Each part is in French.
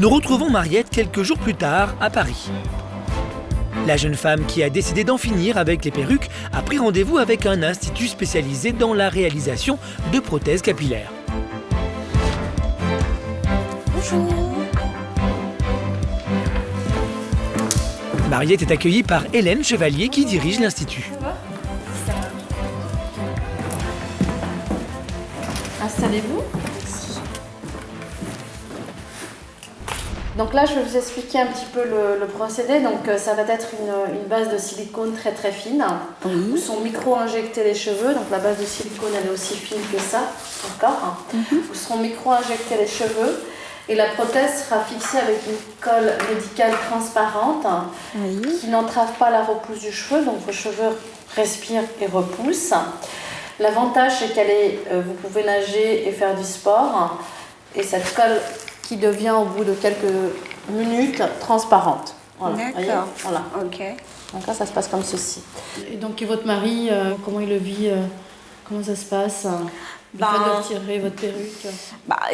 Nous retrouvons Mariette quelques jours plus tard à Paris. La jeune femme qui a décidé d'en finir avec les perruques a pris rendez-vous avec un institut spécialisé dans la réalisation de prothèses capillaires. Bonjour. Mariette est accueillie par Hélène Chevalier qui dirige l'institut. Installez-vous. Donc là, je vais vous expliquer un petit peu le procédé. Donc ça va être une base de silicone très très fine, où sont micro-injectés les cheveux. Donc la base de silicone, elle est aussi fine que ça, d'accord. Où seront micro-injectés les cheveux. Et la prothèse sera fixée avec une colle médicale transparente qui n'entrave pas la repousse du cheveu. Donc vos cheveux respirent et repoussent. L'avantage, c'est vous pouvez nager et faire du sport. Et cette colle qui devient au bout de quelques minutes transparente. Voilà. D'accord. Voilà. Ok. Donc là, ça se passe comme ceci. Et donc, et votre mari, comment il le vit comment ça se passe le fait de retirer votre perruque?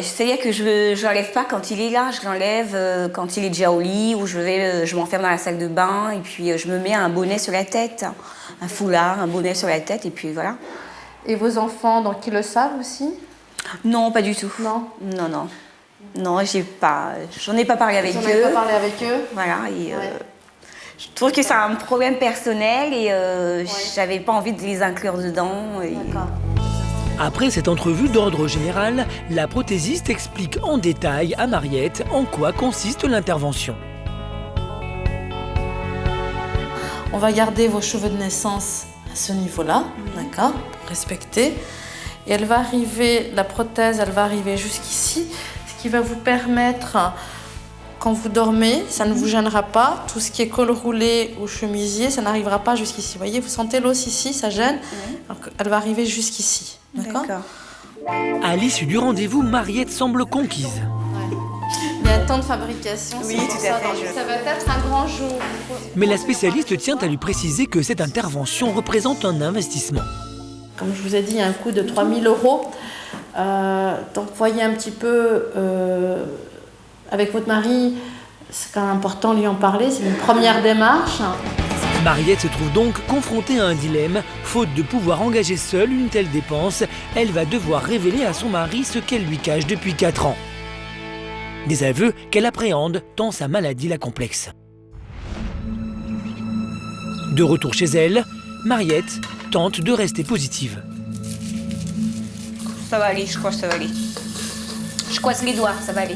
C'est-à-dire que je l'enlève pas quand il est là, je l'enlève quand il est déjà au lit ou je m'enferme dans la salle de bain et puis je me mets un bonnet sur la tête, un foulard, un bonnet sur la tête et puis voilà. Et vos enfants, donc ils le savent aussi? Non, pas du tout. Non. Non. Non, j'en ai pas parlé avec eux. Vous n'en avez pas parlé avec eux? Voilà. Et, je trouve que c'est un problème personnel et j'avais pas envie de les inclure dedans. Et... D'accord. Après cette entrevue d'ordre général, la prothésiste explique en détail à Mariette en quoi consiste l'intervention. On va garder vos cheveux de naissance à ce niveau-là, d'accord, pour respecter. Et la prothèse, elle va arriver jusqu'ici, ce qui va vous permettre, quand vous dormez, ça ne vous gênera pas. Tout ce qui est col roulé ou chemisier, ça n'arrivera pas jusqu'ici. Vous voyez, vous sentez l'os ici, ça gêne. Donc, elle va arriver jusqu'ici, d'accord. À l'issue du rendez-vous, Mariette semble conquise. Il y a un temps de fabrication, oui, c'est pour tout à ça. fait, Donc, ça va être un grand jour. Mais la spécialiste tient à lui préciser que cette intervention représente un investissement. Comme je vous ai dit, il y a un coût de 3 000 €. Donc, voyez un petit peu avec votre mari, c'est quand même important de lui en parler. C'est une première démarche. Mariette se trouve donc confrontée à un dilemme. Faute de pouvoir engager seule une telle dépense, elle va devoir révéler à son mari ce qu'elle lui cache depuis 4 ans. Des aveux qu'elle appréhende tant sa maladie la complexe. De retour chez elle, Mariette tente de rester positive. Ça va aller, je crois que ça va aller. Je croise les doigts, ça va aller.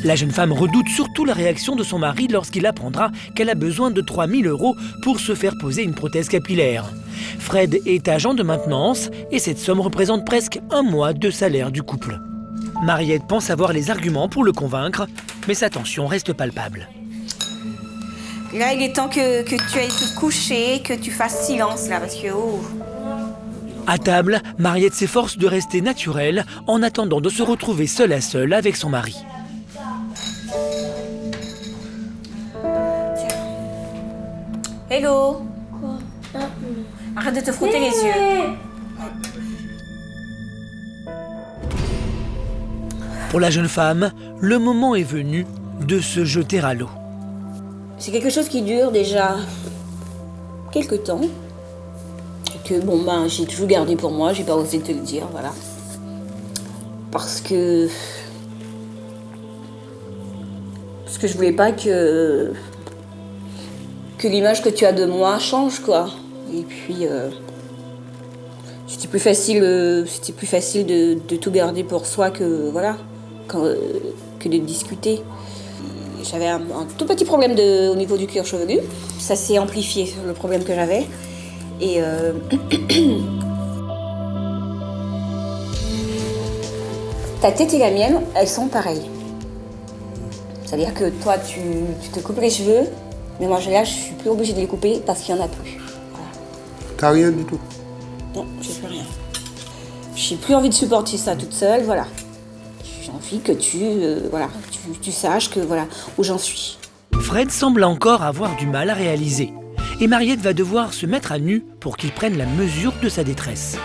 La jeune femme redoute surtout la réaction de son mari lorsqu'il apprendra qu'elle a besoin de 3 000 € pour se faire poser une prothèse capillaire. Fred est agent de maintenance et cette somme représente presque un mois de salaire du couple. Mariette pense avoir les arguments pour le convaincre, mais sa tension reste palpable. Là, il est temps que tu ailles te coucher, que tu fasses silence là, parce que À table, Mariette s'efforce de rester naturelle en attendant de se retrouver seule à seule avec son mari. Hello. Quoi? Arrête de te frotter les yeux. Pour la jeune femme, le moment est venu de se jeter à l'eau. C'est quelque chose qui dure déjà quelque temps. Que j'ai toujours gardé pour moi, j'ai pas osé te le dire, voilà. Parce que je voulais pas que l'image que tu as de moi change, quoi. Et puis c'était plus facile de tout garder pour soi que que de discuter. J'avais un tout petit problème au niveau du cuir chevelu. Ça s'est amplifié, le problème que j'avais. Et ta tête et la mienne, elles sont pareilles. C'est-à-dire que toi, tu te coupes les cheveux, mais moi, là, je suis plus obligée de les couper parce qu'il n'y en a plus. Voilà. T'as rien du tout? Non, j'ai plus rien. J'ai plus envie de supporter ça toute seule, voilà. J'ai envie que tu saches que voilà où j'en suis. Fred semble encore avoir du mal à réaliser. Et Mariette va devoir se mettre à nu pour qu'il prenne la mesure de sa détresse.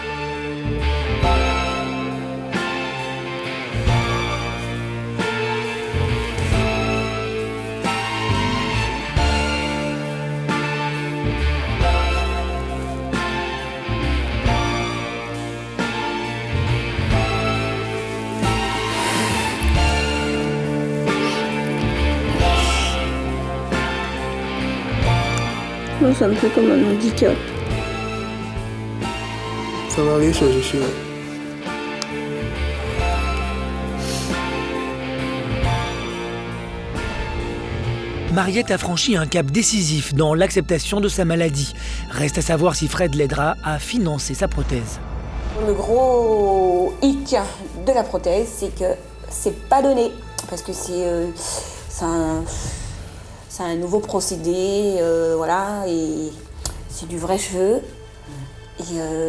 Moi, ça me fait comme un handicap. Ça va rien changer chez moi. Mariette a franchi un cap décisif dans l'acceptation de sa maladie. Reste à savoir si Fred l'aidera à financer sa prothèse. Le gros hic de la prothèse, c'est que c'est pas donné. Parce que c'est un nouveau procédé, voilà, et c'est du vrai cheveu. Et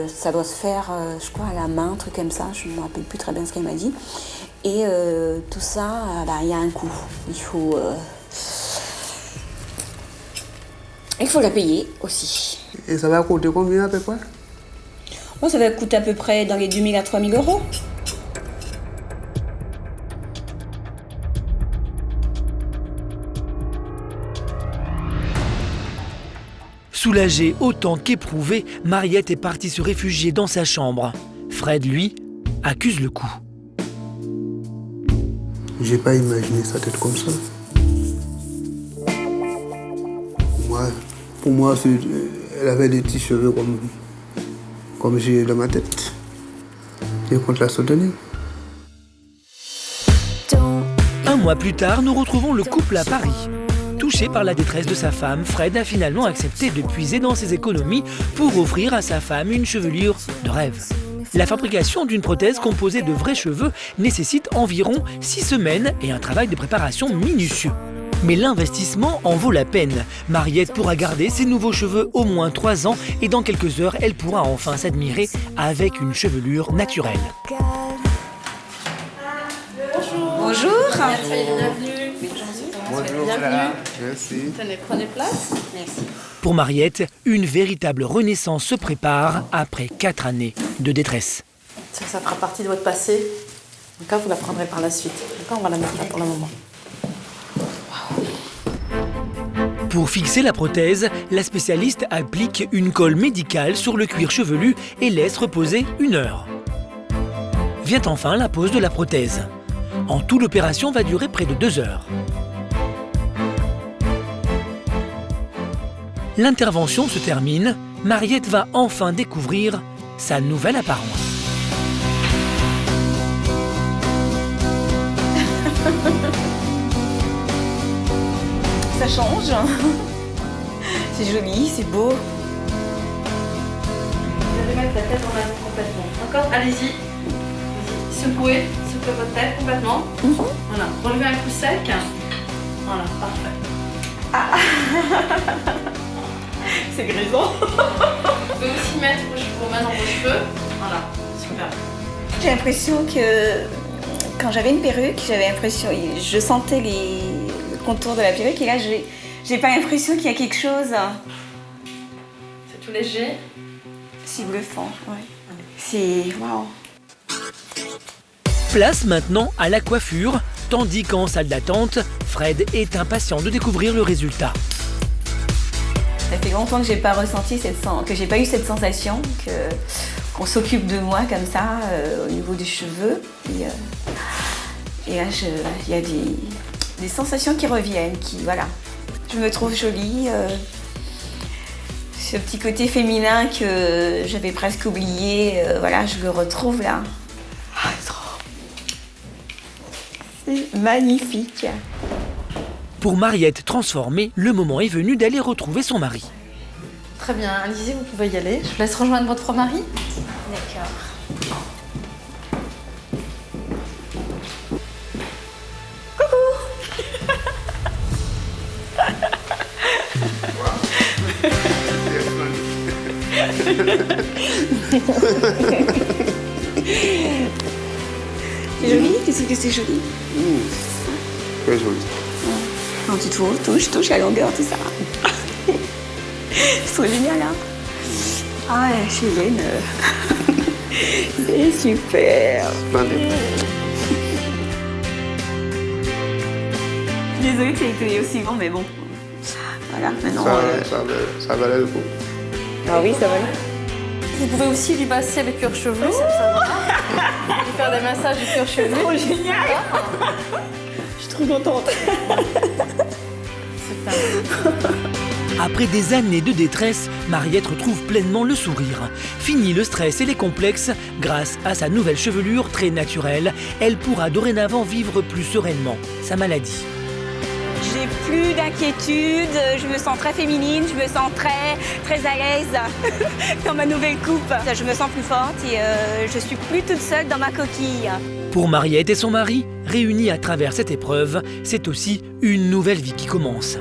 ça doit se faire, je crois, à la main, un truc comme ça. Je ne me rappelle plus très bien ce qu'elle m'a dit. Et tout ça, il y a un coût. Il faut la payer aussi. Et ça va coûter combien à peu près? Bon, ça va coûter à peu près dans les 2 000 à 3 000 euros. Soulagée autant qu'éprouvée, Mariette est partie se réfugier dans sa chambre. Fred, lui, accuse le coup. J'ai pas imaginé sa tête comme ça. Pour moi, elle avait des petits cheveux comme j'ai dans ma tête. Et contre la soutenir. Un mois plus tard, nous retrouvons le couple à Paris. Touché par la détresse de sa femme, Fred a finalement accepté de puiser dans ses économies pour offrir à sa femme une chevelure de rêve. La fabrication d'une prothèse composée de vrais cheveux nécessite environ 6 semaines et un travail de préparation minutieux. Mais l'investissement en vaut la peine. Mariette pourra garder ses nouveaux cheveux au moins 3 ans et dans quelques heures, elle pourra enfin s'admirer avec une chevelure naturelle. Bonjour. Bienvenue. Bonjour, Bienvenue. merci. Tenez, prenez place. Merci. Pour Mariette, une véritable renaissance se prépare après 4 années de détresse. Ça fera partie de votre passé. Donc là, vous la prendrez par la suite. D'accord, on va la mettre là pour le moment. Pour fixer la prothèse, la spécialiste applique une colle médicale sur le cuir chevelu et laisse reposer 1 heure. Vient enfin la pose de la prothèse. En tout, l'opération va durer près de 2 heures. L'intervention se termine, Mariette va enfin découvrir sa nouvelle apparence. Ça change. C'est joli, c'est beau. Vous allez mettre la tête en avant complètement. D'accord, allez-y. Secouez votre tête complètement. Voilà, relevez un coup sec. Voilà, parfait. C'est grisant. Vous pouvez aussi mettre vos mains dans vos cheveux. Voilà, super. J'ai l'impression que quand j'avais une perruque, je sentais le contour de la perruque et là j'ai pas l'impression qu'il y a quelque chose. C'est tout léger. C'est bluffant, ouais. C'est waouh. Place maintenant à la coiffure, tandis qu'en salle d'attente, Fred est impatient de découvrir le résultat. Ça fait longtemps que j'ai pas ressenti que j'ai pas eu cette sensation qu'on s'occupe de moi comme ça au niveau des cheveux. Et là, il y a des sensations qui reviennent, voilà. Je me trouve jolie. Ce petit côté féminin que j'avais presque oublié, voilà, je le retrouve là. C'est magnifique. Pour Mariette transformée, le moment est venu d'aller retrouver son mari. Très bien, allez-y, vous pouvez y aller. Je vous laisse rejoindre votre mari. D'accord. C'est joli? Tu trouves que c'est joli? Très joli. Quand tu touches la longueur, tout ça. C'est trop génial, hein? Ah ouais, je suis jeune. C'est super. Splendide. Désolée que ça ait été aussi grand, mais bon. Voilà, maintenant... Ça valait le coup. Ah oui, ça va. Vous pouvez aussi lui masser le cuir chevelu, ça va. Lui faire des massages du cuir chevelu. Oh, génial! Je suis trop contente. Super. Après des années de détresse, Mariette retrouve pleinement le sourire. Fini le stress et les complexes. Grâce à sa nouvelle chevelure très naturelle, elle pourra dorénavant vivre plus sereinement sa maladie. J'ai plus d'inquiétude, je me sens très féminine, je me sens très à l'aise dans ma nouvelle coupe. Je me sens plus forte et je suis plus toute seule dans ma coquille. Pour Mariette et son mari, réunis à travers cette épreuve, c'est aussi une nouvelle vie qui commence.